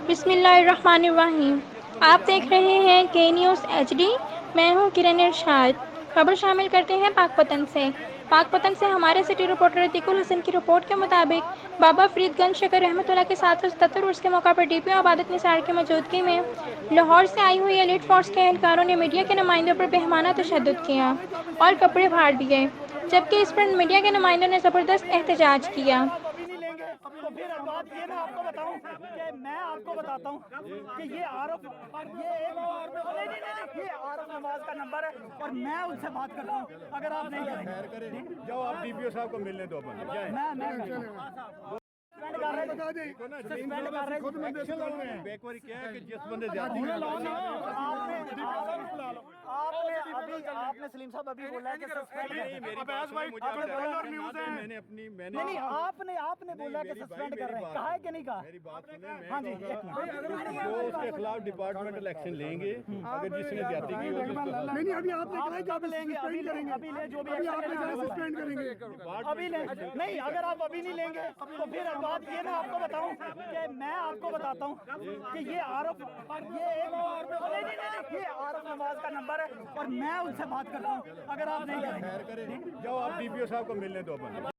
بسم اللہ الرحمن الرحیم۔ آپ دیکھ رہے ہیں کے نیوز ایچ ڈی۔ میں ہوں کرن ارشاد۔ خبر شامل کرتے ہیں پاک پتن سے۔ پاک پتن سے ہمارے سٹی رپورٹر عتیق الحسن کی رپورٹ کے مطابق بابا فرید گنج شکر رحمۃ اللہ کے 777 عرس کے موقع پر ڈی پی او عبادت نثار کی موجودگی میں لاہور سے آئی ہوئی ایلیٹ فورس کے اہلکاروں نے میڈیا کے نمائندوں پر بہیمانہ تشدد کیا اور کپڑے پھاڑ دیے، جبکہ اس پر میڈیا کے نمائندوں نے زبردست احتجاج کیا۔ ابھی نہیں لیں گے تو پھر بات یہ میں آپ کو بتاؤں کہ میں آپ کو بتاتا ہوں کہ یہ عارف نواز کا نمبر ہے اور میں ان سے بات کرتا ہوں۔ اگر آپ نہیں کریں گے جاؤ آپ ڈی پی او صاحب کو ملنے دو جس بندے آپ نے سلیم صاحب ابھی بولا ہے کہ آپ نے بولا کہ سسپینڈ کر رہے ہیں، کہا ہے کہ نہیں کہا؟ میری بات سنیں، ہاں جی اس کے خلاف ڈپارٹمنٹل ایکشن لیں گے اگر جس نے زیادتی کی نہیں ابھی آپ نے کہا کہ آپ لیں گے، ابھی لیں جو بھی سسپینڈ کریں گے۔ ابھی لیں نہیں، اگر آپ ابھی نہیں لیں گے تو پھر بات یہ میں آپ کو بتاؤں کہ میں آپ کو بتاتا ہوں کہ یہ عارف نواز کا نمبر ہے اور میں ان سے بات کرتا ہوں۔ اگر آپ نہیں کریں گے جاؤ آپ ڈی پی او صاحب کو ملنے دو